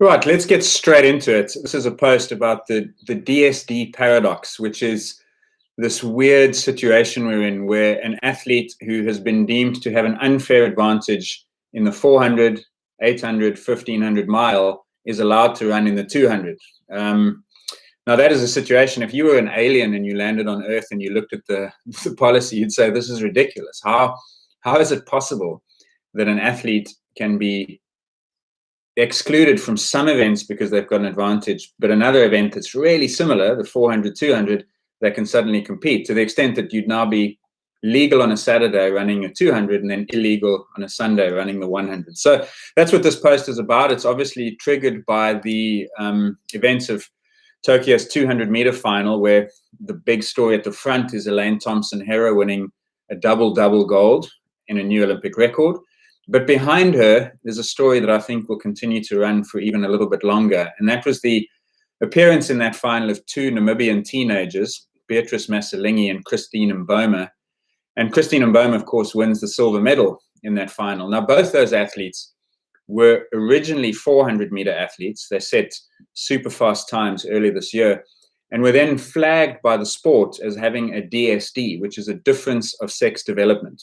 Right, let's get straight into it. This is a post about the DSD paradox, which is this weird situation we're in where an athlete who has been deemed to have an unfair advantage in the 400, 800, 1500 mile is allowed to run in the 200. Now, that is a situation, if you were an alien and you landed on Earth and you looked at the policy, you'd say, this is ridiculous. How is it possible that an athlete can be excluded from some events because they've got an advantage, but another event that's really similar, the 400, 200, they can suddenly compete, to the extent that you'd now be legal on a Saturday running a 200 and then illegal on a Sunday running the 100. So that's what this post is about. It's obviously triggered by the events of Tokyo's 200-meter final, where the big story at the front is Elaine Thompson-Herah winning a double-double gold in a new Olympic record. But behind her, there's a story that I think will continue to run for even a little bit longer. And that was the appearance in that final of two Namibian teenagers, Beatrice Maselingi and Christine Mboma. And Christine Mboma, of course, wins the silver medal in that final. Now, both those athletes were originally 400-meter athletes. They set super fast times early this year and were then flagged by the sport as having a DSD, which is a difference of sex development.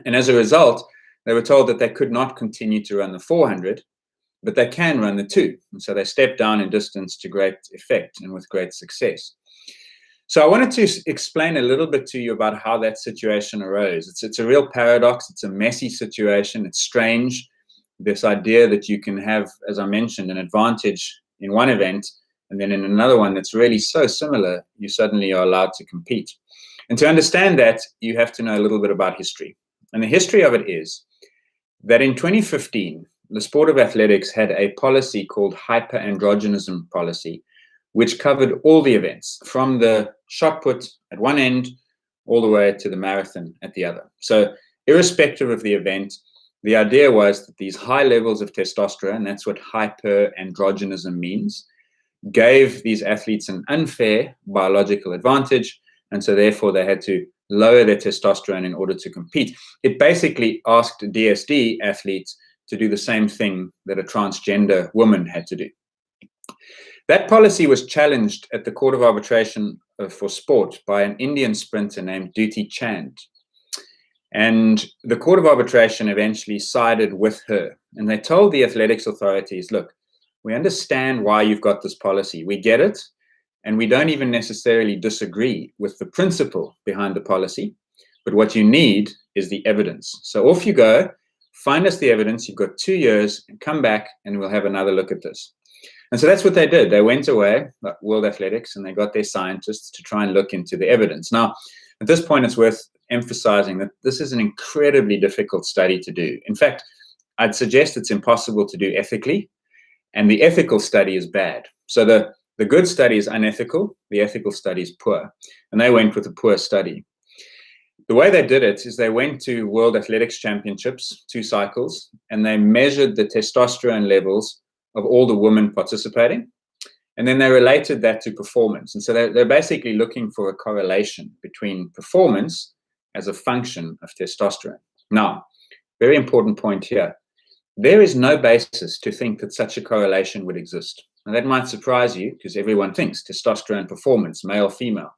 And as a result, they were told that they could not continue to run the 400, but they can run the 2. And so they stepped down in distance to great effect and with great success. So I wanted to explain a little bit to you about how that situation arose. It's a real paradox. It's a messy situation. It's strange. This idea that you can have, as I mentioned, an advantage in one event, and then in another one that's really so similar, you suddenly are allowed to compete. And to understand that, you have to know a little bit about history. And the history of it is that in 2015, the sport of athletics had a policy called hyperandrogenism policy, which covered all the events from the shot put at one end all the way to the marathon at the other. So irrespective of the event, the idea was that these high levels of testosterone, that's what hyperandrogenism means, gave these athletes an unfair biological advantage, and so therefore they had to lower their testosterone in order to compete. It basically asked DSD athletes to do the same thing that a transgender woman had to do. That policy was challenged at the Court of Arbitration for Sport by an Indian sprinter named Duty Chand. And the Court of Arbitration eventually sided with her. And they told the athletics authorities, look, we understand why you've got this policy. We get it. And we don't even necessarily disagree with the principle behind the policy. But what you need is the evidence. So off you go, find us the evidence. You've got 2 years, and come back and we'll have another look at this. And so that's what they did. They went away, World Athletics, and they got their scientists to try and look into the evidence. Now, at this point, it's worth emphasizing that this is an incredibly difficult study to do. In fact, I'd suggest it's impossible to do ethically, and the ethical study is bad. So the good study is unethical, the ethical study is poor, and they went with a poor study. The way they did it is they went to World Athletics Championships, 2 cycles, and they measured the testosterone levels of all the women participating, and then they related that to performance. And so they're basically looking for a correlation between performance as a function of testosterone. Now, very important point here. There is no basis to think that such a correlation would exist. Now, that might surprise you because everyone thinks testosterone performance, male, female.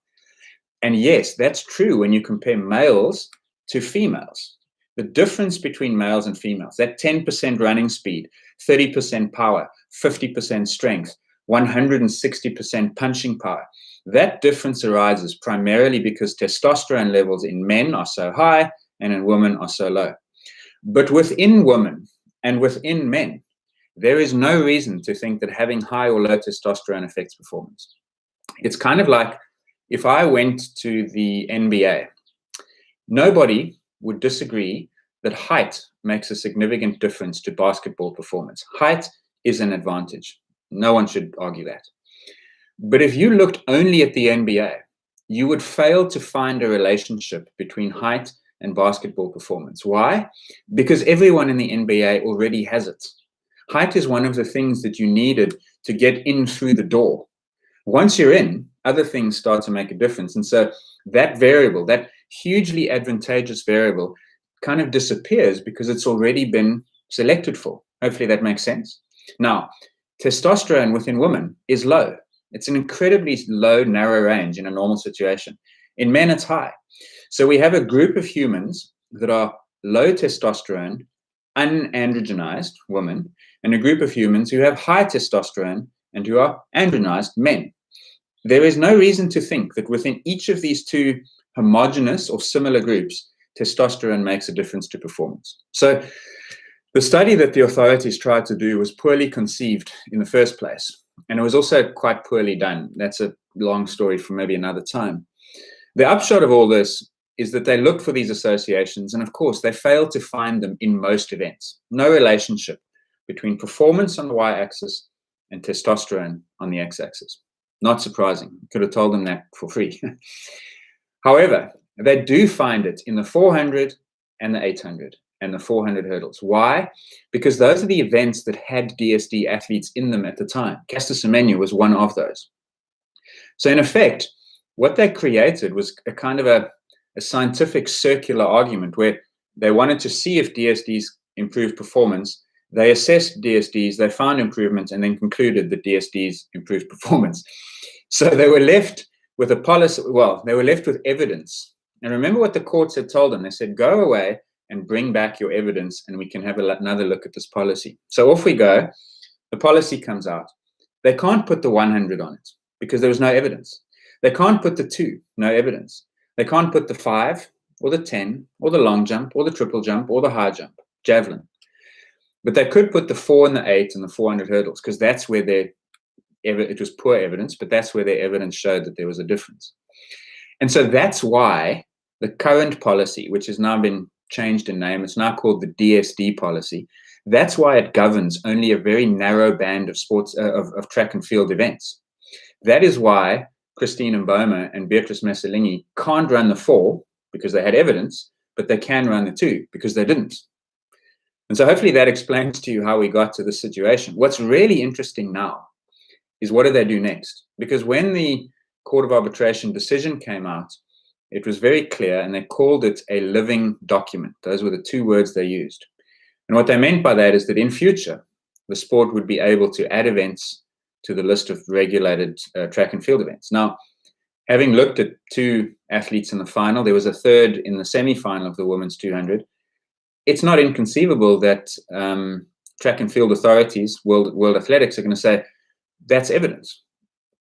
And yes, that's true when you compare males to females. The difference between males and females, that 10% running speed, 30% power, 50% strength, 160% punching power, that difference arises primarily because testosterone levels in men are so high and in women are so low. But within women and within men, there is no reason to think that having high or low testosterone affects performance. It's kind of like if I went to the NBA, nobody would disagree that height makes a significant difference to basketball performance. Height is an advantage. No one should argue that. But if you looked only at the NBA, you would fail to find a relationship between height and basketball performance. Why? Because everyone in the NBA already has it. Height is one of the things that you needed to get in through the door. Once you're in, other things start to make a difference. And so that variable, that hugely advantageous variable, kind of disappears because it's already been selected for. Hopefully that makes sense. Now, testosterone within women is low. It's an incredibly low, narrow range in a normal situation. In men, it's high. So we have a group of humans that are low testosterone, unandrogenized women, and a group of humans who have high testosterone and who are androgenized men. There is no reason to think that within each of these two homogeneous or similar groups, testosterone makes a difference to performance. So the study that the authorities tried to do was poorly conceived in the first place, and it was also quite poorly done. That's a long story for maybe another time. The upshot of all this is that they looked for these associations, and of course, they failed to find them in most events. No relationship between performance on the y-axis and testosterone on the x-axis. Not surprising. Could have told them that for free. However, they do find it in the 400 and the 800 and the 400 hurdles. Why? Because those are the events that had DSD athletes in them at the time. Caster Semenya was one of those. So in effect, what they created was a kind of a scientific circular argument where they wanted to see if DSDs improved performance. They assessed DSDs, they found improvements, and then concluded that DSDs improved performance. So they were left with a policy, well, they were left with evidence. And remember what the courts had told them. They said, go away and bring back your evidence, and we can have another look at this policy. So off we go. The policy comes out. They can't put the 100 on it because there was no evidence. They can't put the 2, no evidence. They can't put the 5 or the 10 or the long jump or the triple jump or the high jump, javelin. But they could put the 4 and the 8 and the 400 hurdles because that's where it was poor evidence, but that's where their evidence showed that there was a difference. And so that's why the current policy, which has now been changed in name, it's now called the DSD policy. That's why it governs only a very narrow band of sports, of track and field events. That is why Christine Mboma and Beatrice Messelingi can't run the 4 because they had evidence, but they can run the 2 because they didn't. And so hopefully that explains to you how we got to this situation. What's really interesting now is what do they do next? Because when the Court of Arbitration decision came out, it was very clear, and they called it a living document. Those were the 2 words they used. And what they meant by that is that in future, the sport would be able to add events to the list of regulated track and field events. Now, having looked at 2 athletes in the final, there was a third in the semi-final of the women's 200. It's not inconceivable that track and field authorities, World Athletics, are going to say, that's evidence.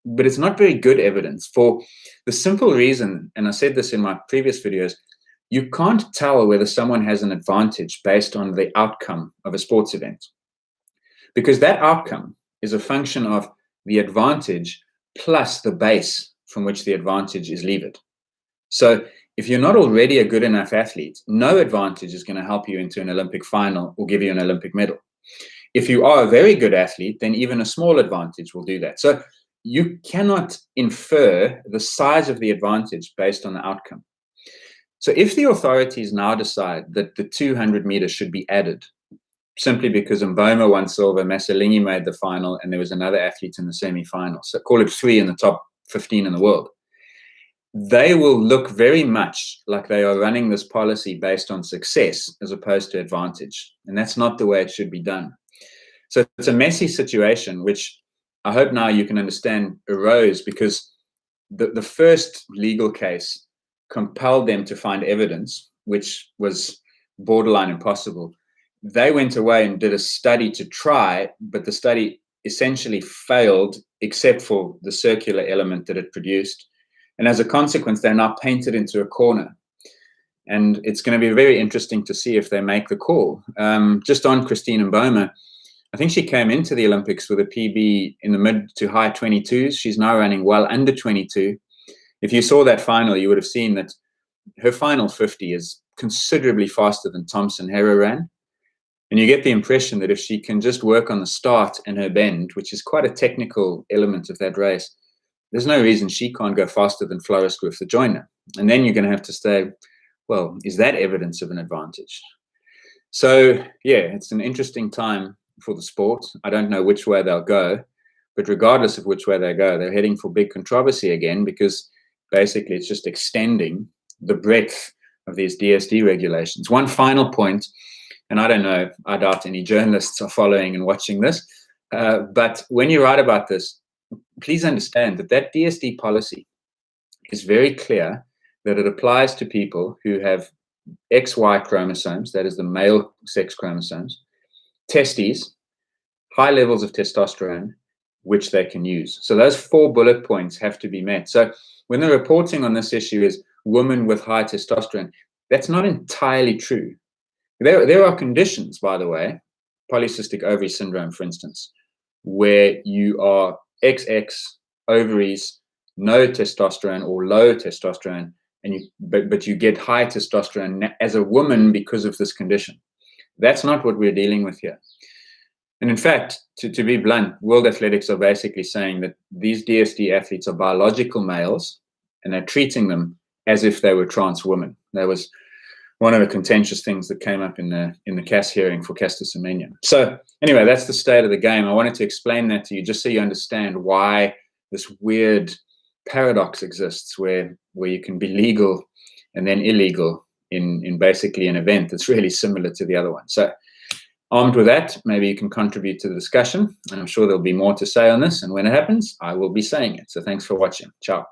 But it's not very good evidence for the simple reason, and I said this in my previous videos, you can't tell whether someone has an advantage based on the outcome of a sports event. Because that outcome is a function of the advantage plus the base from which the advantage is levered. So if you're not already a good enough athlete, no advantage is going to help you into an Olympic final or give you an Olympic medal. If you are a very good athlete, then even a small advantage will do that. So you cannot infer the size of the advantage based on the outcome. So if the authorities now decide that the 200 meters should be added, simply because Mboma won silver, Messelingi made the final, and there was another athlete in the semi-final, so call it 3 in the top 15 in the world, they will look very much like they are running this policy based on success as opposed to advantage. And that's not the way it should be done. So it's a messy situation, which I hope now you can understand arose because the first legal case compelled them to find evidence, which was borderline impossible. They went away and did a study to try, but the study essentially failed except for the circular element that it produced. And as a consequence, they're now painted into a corner. And it's going to be very interesting to see if they make the call. Just on Christine Mboma, I think she came into the Olympics with a PB in the mid to high 22s. She's now running well under 22. If you saw that final, you would have seen that her final 50 is considerably faster than Thompson Hera ran. And you get the impression that if she can just work on the start and her bend, which is quite a technical element of that race, there's no reason she can't go faster than Floris Griff the joiner. And then you're going to have to say, well, is that evidence of an advantage? So, yeah, it's an interesting time for the sport. I don't know which way they'll go, but regardless of which way they go, they're heading for big controversy again because basically it's just extending the breadth of these DSD regulations. One final point, and I don't know, I doubt any journalists are following and watching this, But when you write about this, please understand that that DSD policy is very clear that it applies to people who have XY chromosomes, that is the male sex chromosomes, testes, high levels of testosterone, which they can use. So those 4 bullet points have to be met. So when the reporting on this issue is women with high testosterone, that's not entirely true. There are conditions, by the way, polycystic ovary syndrome, for instance, where you are XX ovaries, no testosterone or low testosterone, and but you get high testosterone as a woman because of this condition. That's not what we're dealing with here. And in fact, to be blunt, World Athletics are basically saying that these DSD athletes are biological males, and they're treating them as if they were trans women. That was one of the contentious things that came up in the CAS hearing for Caster Semenya. So anyway, that's the state of the game. I wanted to explain that to you just so you understand why this weird paradox exists where you can be legal and then illegal in basically an event that's really similar to the other one. So armed with that, maybe you can contribute to the discussion, and I'm sure there'll be more to say on this, and when it happens, I will be saying it. So thanks for watching. Ciao.